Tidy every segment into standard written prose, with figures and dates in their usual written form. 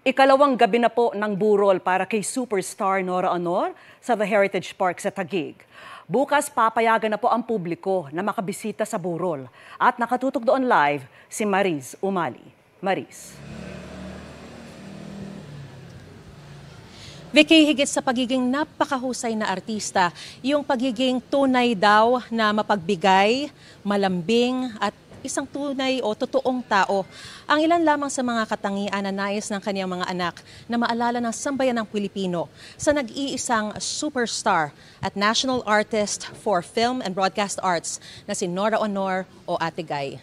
Ikalawang gabi na po ng burol para kay superstar Nora Aunor sa The Heritage Park sa Taguig. Bukas papayagan na po ang publiko na makabisita sa burol. At nakatutok doon live si Mariz Umali. Mariz. Vicky, higit sa pagiging napakahusay na artista, yung pagiging tunay daw na mapagbigay, malambing at isang tunay o totoong tao. Ang ilan lamang sa mga katangian na nais ng kaniyang mga anak na maalala ng sambayanang Pilipino sa nag-iisang superstar at national artist for film and broadcast arts na si Nora Aunor o Ate Guy.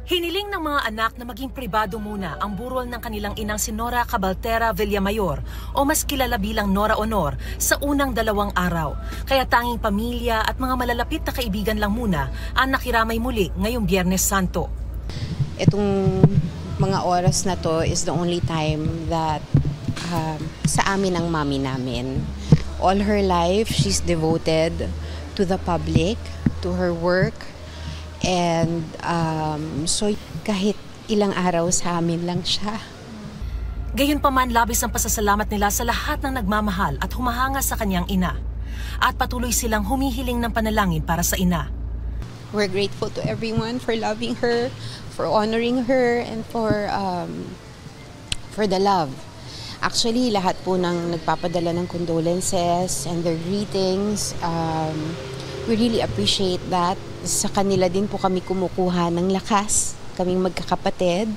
Hiniling ng mga anak na maging pribado muna ang burol ng kanilang inang si Nora Cabaltera Villamayor o mas kilala bilang Nora Aunor sa unang 2 araw. Kaya tanging pamilya at mga malalapit na kaibigan lang muna ang nakiramay muli ngayong Biyernes Santo. Itong mga oras na to is the only time that sa amin ang mami namin. All her life, she's devoted to the public, to her work. And so kahit ilang araw sa amin lang siya. Gayunpaman, labis ang pasasalamat nila sa lahat ng nagmamahal at humahanga sa kanyang ina. At patuloy silang humihiling ng panalangin para sa ina. We're grateful to everyone for loving her, for honoring her, and for the love. Actually, lahat po ng nagpapadala ng condolences and their greetings, we really appreciate that. Sa kanila din po kami kumukuha ng lakas, kaming magkakapatid.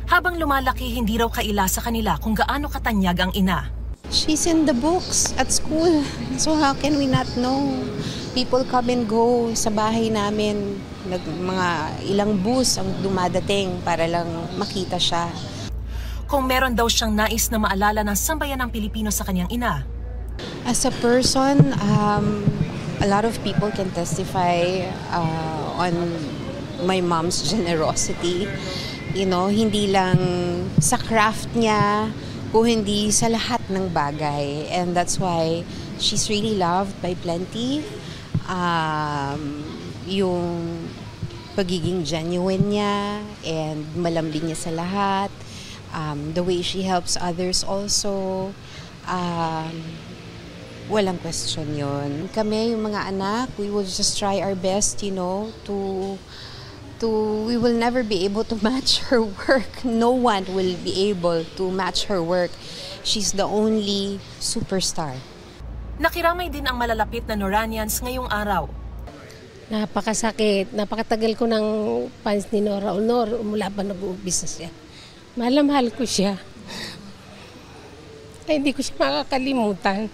Habang lumalaki, hindi raw kaila sa kanila kung gaano katanyag ang ina. She's in the books at school, so how can we not know? People come and go sa bahay namin. Mga ilang bus ang dumadating para lang makita siya. Kung meron daw siyang nais na maalala ng sambayanang Pilipino sa kanyang ina. As a person, a lot of people can testify on my mom's generosity. You know, hindi lang sa craft niya, kung hindi sa lahat ng bagay. And that's why she's really loved by plenty. Yung pagiging genuine niya and malambing niya sa lahat. The way she helps others also. Walang question yun. Kami, yung mga anak, we will just try our best, you know, we will never be able to match her work. No one will be able to match her work. She's the only superstar. Nakiramay din ang malalapit na Noranians ngayong araw. Napakasakit. Napakatagal ko ng fans ni Nora Aunor mula pa nag-uumpisa siya. Mahal ko siya. Ay, hindi ko siya makakalimutan.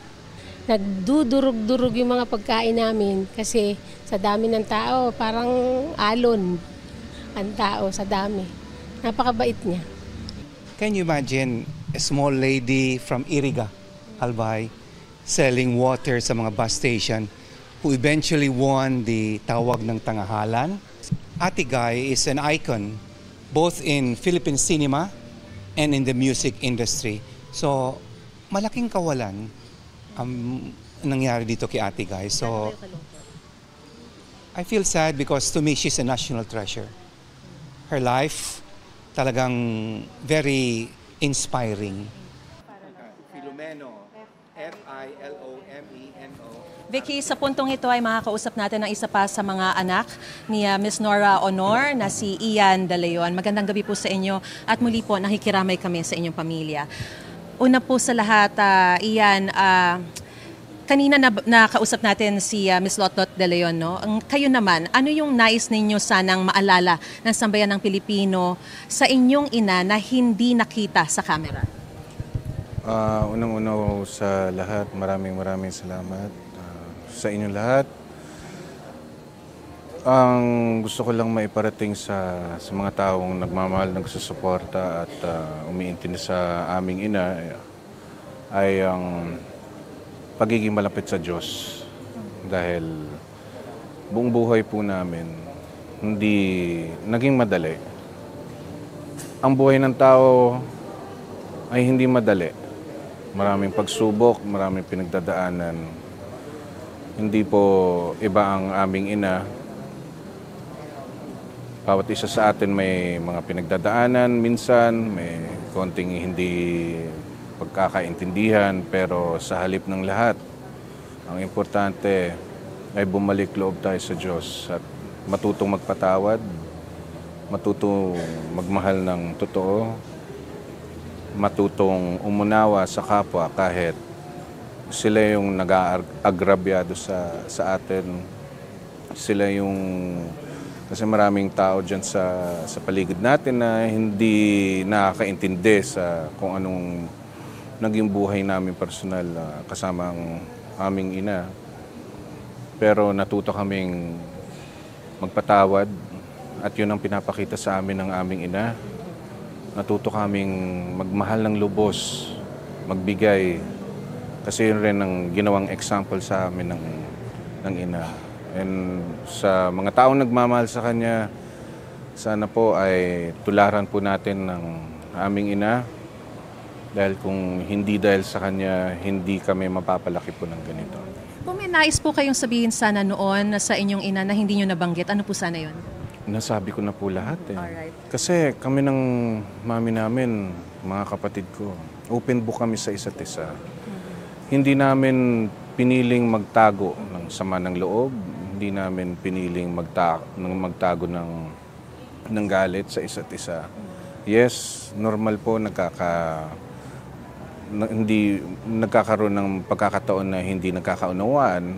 Nagdudurog-durog yung mga pagkain namin kasi sa dami ng tao, parang alon ang tao sa dami. Napakabait niya. Can you imagine a small lady from Iriga, Albay, selling water sa mga bus station who eventually won the Tawag ng Tangahalan? Ate Guy is an icon both in Philippine cinema and in the music industry. So, malaking kawalan nangyari dito kay Ate Guy. So, I feel sad because to me, she's a national treasure. Her life, talagang very inspiring. Filomeno, Filomeno. Vicky, sa puntong ito ay makakausap natin ang isa pa sa mga anak ni Miss Nora Aunor na si Ian De Leon. Magandang gabi po sa inyo at muli po nakikiramay kami sa inyong pamilya. Una po sa lahat, Ian, kanina nakausap natin si Miss Lotlot De Leon, no? Kayo naman, ano yung nais ninyo sanang maalala ng sambayanang Pilipino sa inyong ina na hindi nakita sa camera? Unang-una sa lahat, maraming salamat sa inyong lahat. Ang gusto ko lang maiparating sa mga taong nagmamahal, nagsusuporta at umiintindi sa aming ina ay ang pagiging malapit sa Diyos. Dahil buong buhay po namin hindi naging madali. Ang buhay ng tao ay hindi madali. Maraming pagsubok, maraming pinagdadaanan. Hindi po iba ang aming ina. bawat isa sa atin may mga pinagdadaanan minsan, may konting hindi pagkakaintindihan, pero sa halip ng lahat, ang importante ay bumalik loob tayo sa Diyos at matutong magpatawad, matutong magmahal ng totoo, matutong umunawa sa kapwa kahit sila yung nag-aagrabyado sa atin. Sila yung, kasi maraming tao dyan sa paligid natin na hindi nakakaintindi sa kung anong naging buhay namin personal kasama ang aming ina. Pero natuto kaming magpatawad at yun ang pinapakita sa amin ng aming ina. Natuto kaming magmahal ng lubos, magbigay. Kasi yun rin ang ginawang example sa amin ng ina. And sa mga taong nagmamahal sa kanya, sana po ay tularan po natin ng aming ina. Dahil kung hindi dahil sa kanya, hindi kami mapapalaki po ng ganito. Kung may nais po kayong sabihin sana noon sa inyong ina na hindi nyo nabanggit, ano po sana yun? Nasabi ko na po lahat eh. Alright. Kasi kami ng mami namin, mga kapatid ko, open book kami sa isa't isa. Hindi namin piniling magtago ng sama ng loob, hindi namin piniling magtago ng galit sa isa't isa. Yes, normal po hindi nagkakaroon ng pagkakataon na hindi nagkakaunawaan.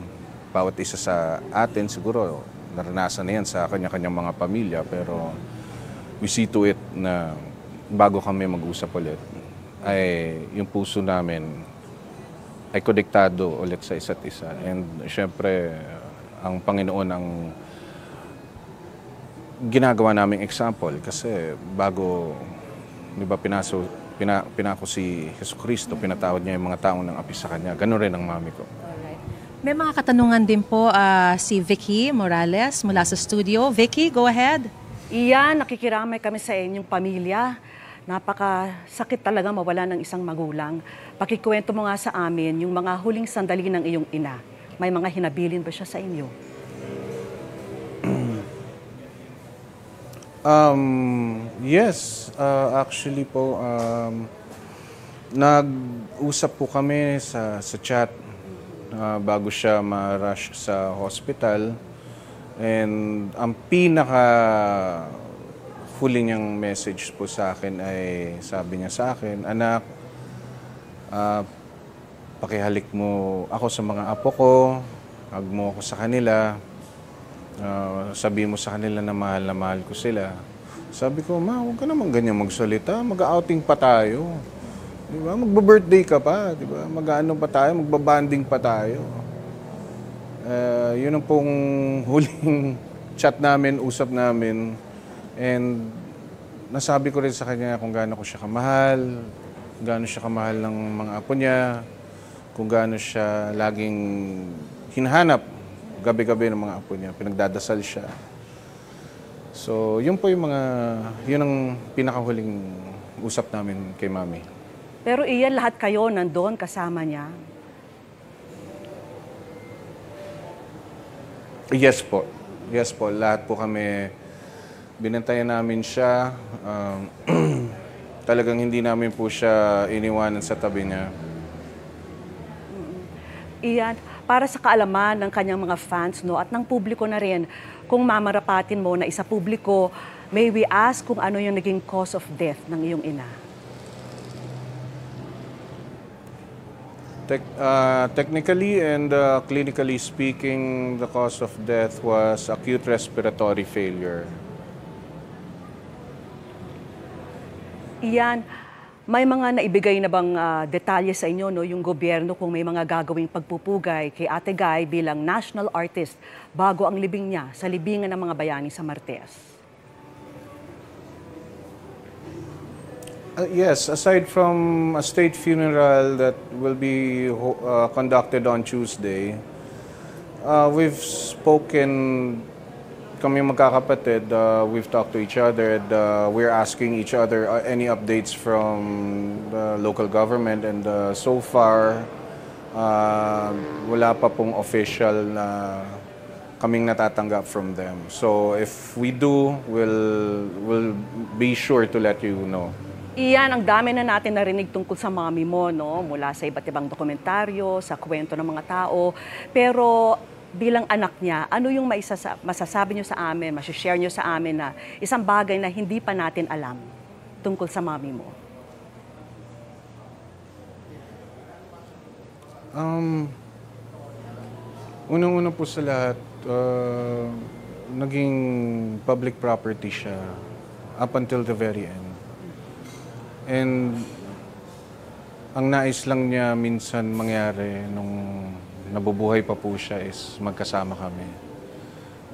Bawat isa sa atin siguro naranasan na yan sa kanya-kanyang mga pamilya, pero we see to it na bago kami mag-usap ulit, ay yung puso namin ay konektado ulit sa isa't isa. And syempre, ang Panginoon ang ginagawa naming example kasi bago, di ba, pinako si Jesucristo, pinatawad niya yung mga taong nang api sa Kanya. Ganun rin ang mami ko. May mga katanungan din po si Vicky Morales mula sa studio. Vicky, go ahead. Iyan, nakikiramay kami sa inyong pamilya. Napakasakit talaga mawala ng isang magulang. Pakikwento mo nga sa amin yung mga huling sandali ng iyong ina. May mga hinabilin ba siya sa inyo? Yes, actually po, nag-usap po kami sa chat bago siya ma-rush sa hospital. And ang huli niyang message po sa akin ay sabi niya sa akin, "Anak, pakihalik mo ako sa mga apo ko, hug mo ako sa kanila, sabi mo sa kanila na mahal ko sila." Sabi ko, "Ma, huwag ka naman ganyan magsalita, mag-outing pa tayo. Di ba? Magba-birthday ka pa, di ba? Mag-ano pa tayo, magbabanding pa tayo." Yun ang pong huling chat namin, usap namin. And nasabi ko rin sa kanya kung gaano ko siya kamahal, gaano siya kamahal ng mga apo niya, kung gaano siya laging hinahanap gabi-gabi ng mga apo niya, pinagdadasal siya. So, yun ang pinakahuling usap namin kay Mami. Pero iyan, lahat kayo nandoon kasama niya? Yes po. Yes po. Lahat po kami, binantayan namin siya. Talagang hindi namin po siya iniwanan sa tabi niya. Iyan, para sa kaalaman ng kanyang mga fans, no, at ng publiko na rin, kung mamarapatin mo na isa publiko, may we ask kung ano yung naging cause of death ng iyong ina? Technically and clinically speaking, the cause of death was acute respiratory failure. Iyan, may mga naibigay na bang detalye sa inyo, no, yung gobyerno kung may mga gagawing pagpupugay kay Ate Guy bilang national artist bago ang libing niya sa libingan ng mga bayani sa Martes? Yes, aside from a state funeral that will be conducted on Tuesday, we've spoken, kami magkakapatid, we've talked to each other, and we're asking each other any updates from the local government, and so far, wala pa pong official na kaming natatanggap from them. So if we do, we'll be sure to let you know. Iyan, ang dami na natin narinig tungkol sa mami mo, no? Mula sa iba't ibang dokumentaryo, sa kwento ng mga tao. Pero bilang anak niya, ano yung masasabi niyo sa amin, masishare niyo sa amin na isang bagay na hindi pa natin alam tungkol sa mami mo? Unang-una po sa lahat, naging public property siya up until the very end. And ang nais lang niya minsan mangyari nung nabubuhay pa po siya is magkasama kami.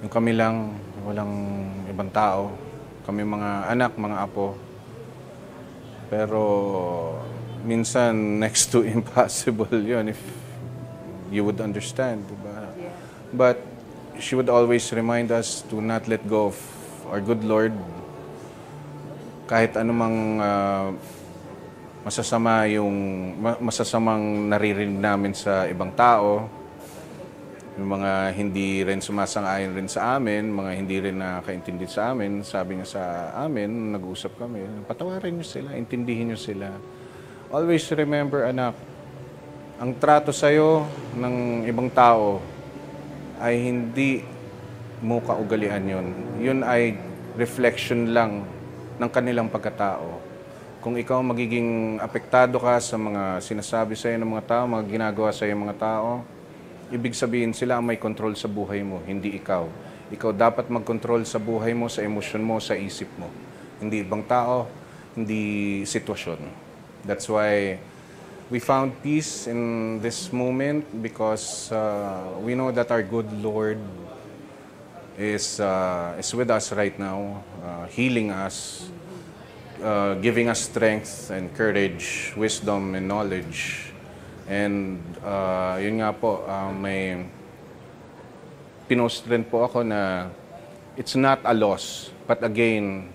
Yung kami lang, walang ibang tao. Kami mga anak, mga apo. Pero minsan next to impossible yun if you would understand, diba? Yeah. But she would always remind us to not let go of our good Lord. Kahit anumang masasamang naririnig namin sa ibang tao, yung mga hindi rin sumasang-ayon rin sa amin, mga hindi rin nakakaintindi sa amin, sabi niya sa amin, nag-uusap kami, patawarin niyo sila, intindihin niyo sila. Always remember, anak, ang trato sa'yo ng ibang tao ay hindi mo kaugalian yun. Yun ay reflection lang ng kanilang pagkatao. Kung ikaw magiging apektado ka sa mga sinasabi sa'yo ng mga tao, mga ginagawa sa'yo ng mga tao, ibig sabihin sila ang may control sa buhay mo, hindi ikaw. Ikaw dapat mag-control sa buhay mo, sa emosyon mo, sa isip mo. Hindi ibang tao, hindi sitwasyon. That's why we found peace in this moment because we know that our good Lord is with us right now, healing us, giving us strength and courage, wisdom and knowledge. And yun nga po, may pinost rin po ako na it's not a loss, but again,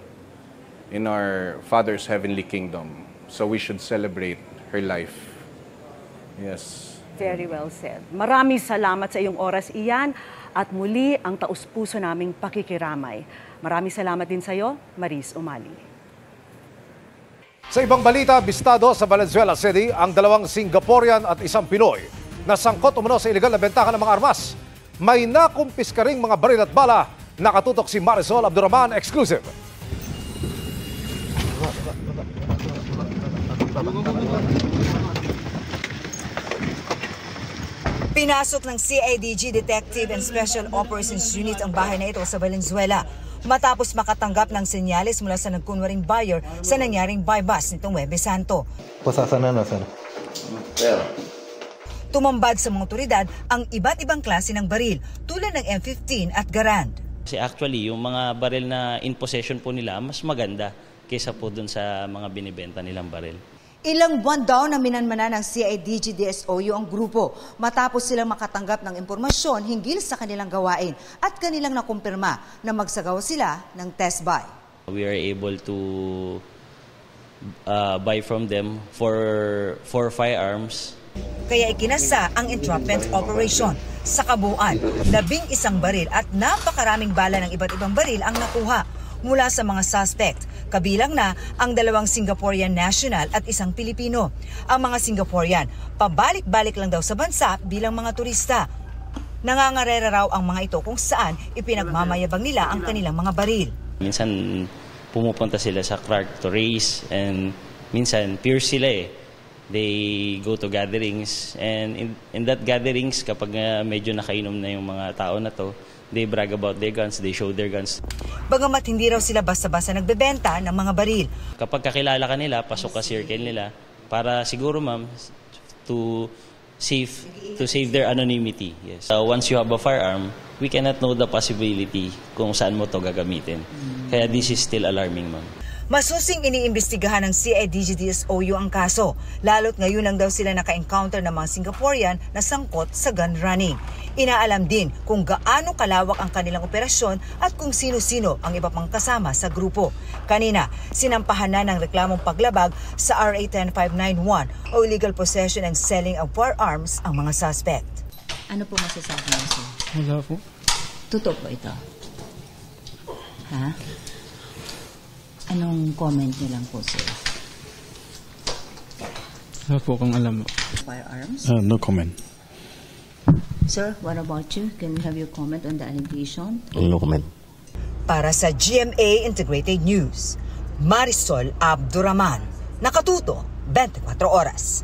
in our Father's heavenly kingdom. So we should celebrate her life. Yes. Very well said. Maraming salamat sa iyong oras, Ian. At muli, ang taus-puso naming pakikiramay. Maraming salamat din sa iyo, Maris Umali. Sa ibang balita, bistado sa Valenzuela City ang 2 Singaporean at isang Pinoy na sangkot umano sa iligal na bentahan ng mga armas. May nakumpiska ring mga baril at bala. Nakatutok si Marisol Abdurrahman, exclusive. Pinasok ng CIDG Detective and Special Operations Unit ang bahay na ito sa Valenzuela matapos makatanggap ng senyales mula sa nagkunwaring buyer sa nangyaring buy-bust nitong Huwebes Santo. Tumambad sa mga otoridad ang iba't ibang klase ng baril tulad ng M15 at Garand. Kasi actually, yung mga baril na in possession po nila, mas maganda kaysa po dun sa mga binibenta nilang baril. Ilang buwan daw na minanmana ng CIDG-DSOU ang grupo matapos silang makatanggap ng impormasyon hinggil sa kanilang gawain at kanilang nakumpirma na magsagawa sila ng test buy. We are able to buy from them for firearms. Kaya ikinasa ang entrapment operation. Sa kabuuan, 11 baril at napakaraming bala ng iba't ibang baril ang nakuha mula sa mga suspect. Kabilang na ang 2 Singaporean national at isang Pilipino. Ang mga Singaporean, pabalik-balik lang daw sa bansa bilang mga turista. Nangangarera raw ang mga ito kung saan ipinagmamayabang nila ang kanilang mga baril. Minsan pumupunta sila sa Clark to race and minsan peers sila eh. They go to gatherings and in that gatherings kapag medyo nakainom na yung mga tao na to, they brag about their guns, they show their guns. Bagamat hindi raw sila basta-basta nagbebenta ng mga baril. Kapag kakilala ka nila, pasok ka circle nila para siguro ma'am to save their anonymity. Yes. Once you have a firearm, we cannot know the possibility kung saan mo to gagamitin. Kaya this is still alarming ma'am. Masusing iniimbestigahan ng CIDG-DSOU ang kaso, lalo't ngayon lang daw sila naka-encounter ng mga Singaporean na sangkot sa gun running. Inaalam din kung gaano kalawak ang kanilang operasyon at kung sino-sino ang iba pang kasama sa grupo. Kanina, sinampahan na ng reklamong paglabag sa RA 10591 o illegal possession and selling of firearms ang mga suspect. Ano po masasabi niyo, sir? Wala po. Totoo po ito? Ha? Anong comment niyo lang po, sir? Wala po akong alam. Firearms? No comment. Sir, what about you? Can we have your comment on the allegation? No comment. Para sa GMA Integrated News, Marisol Abduraman, nakatuto 24 oras.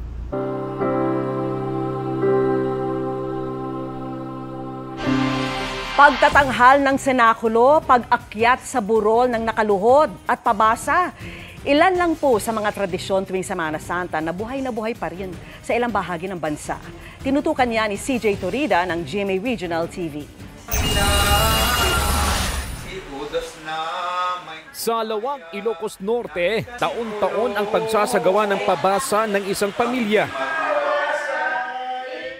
Pagtatanghal ng senakulo, pag-akyat sa burol ng nakaluhod at pabasa. Ilan lang po sa mga tradisyon tuwing Semana Santa na buhay pa rin sa ilang bahagi ng bansa. Tinutukan niya ni CJ Torida ng GMA Regional TV. Sa Lawag, Ilocos Norte, taon-taon ang pagsasagawa ng pabasa ng isang pamilya.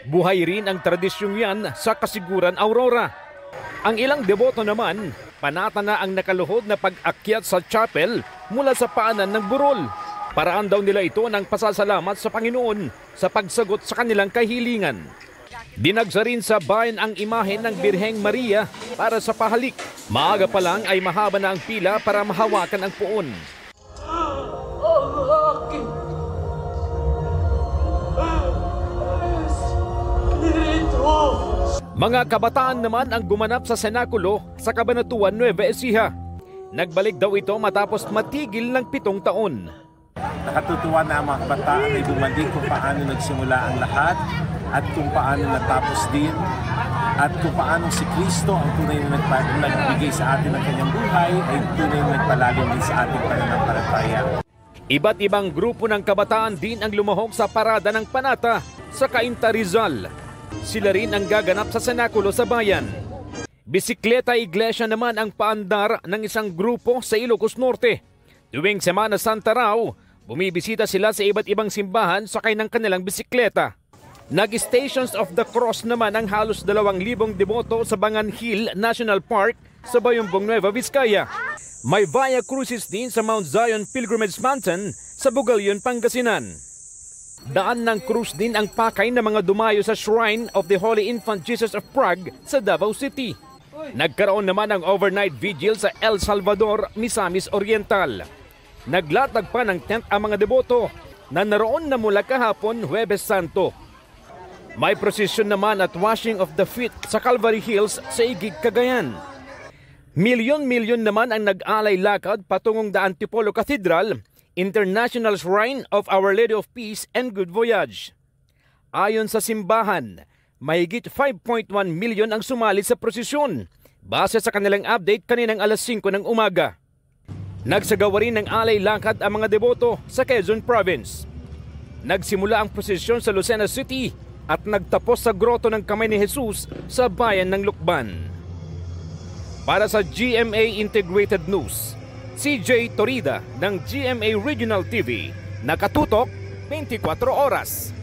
Buhay rin ang tradisyong yan sa Kasiguran, Aurora. Ang ilang deboto naman, panata na ang nakaluhod na pag-akyat sa chapel mula sa paanan ng burol. Paraan daw nila ito ng pasasalamat sa Panginoon sa pagsagot sa kanilang kahilingan. Dinagsa rin sa bayan ang imahe ng Birheng Maria para sa pahalik. Maaga pa lang ay mahaba na ang pila para mahawakan ang puon. Mga kabataan naman ang gumanap sa senakulo sa Cabanatuan, Nueva Ecija. Nagbalik daw ito matapos matigil ng 7 taon. Nakatutuwa na ang mga kabataan ay bumalik kung paano nagsimula ang lahat at kung paano natapos din at kung paano si Kristo ang tunay na nagbigay sa atin ng kanyang buhay ay tunay na nagpalalim din sa ating pananampalataya. Iba't ibang grupo ng kabataan din ang lumahok sa parada ng Panata sa Cainta, Rizal. Sila rin ang gaganap sa senakulo sa bayan. Bisikleta Iglesia naman ang paandar ng isang grupo sa Ilocos Norte. Tuwing Semana Santa raw, bumibisita sila sa iba't ibang simbahan sakay ng kanilang bisikleta. Nag-Stations of the Cross naman ang halos 2,000 deboto sa Bangan Hill National Park sa Bayumbong, Nueva Vizcaya. May Via Crucis din sa Mount Zion Pilgrimage Mountain sa Bugalyon, Pangasinan. Daan ng krus din ang pakay ng mga dumayo sa Shrine of the Holy Infant Jesus of Prague sa Davao City. Nagkaroon naman ng overnight vigil sa El Salvador, Misamis Oriental. Naglatag pa ng tent ang mga deboto na naroon na mula kahapon, Huwebes Santo. May prosesyon naman at washing of the feet sa Calvary Hills sa Igig, Cagayan. Milyon-milyon naman ang nag-alay lakad patungong The Antipolo Cathedral, International Shrine of Our Lady of Peace and Good Voyage. Ayon sa simbahan, mahigit 5.1 milyon ang sumali sa prosesyon base sa kanilang update kaninang alas 5 ng umaga. Nagsagawa rin ng alay lakad ang mga deboto sa Quezon Province. Nagsimula ang prosesyon sa Lucena City at nagtapos sa Groto ng Kamay ni Jesus sa bayan ng Lukban. Para sa GMA Integrated News, CJ Torida ng GMA Regional TV, nakatutok 24 oras.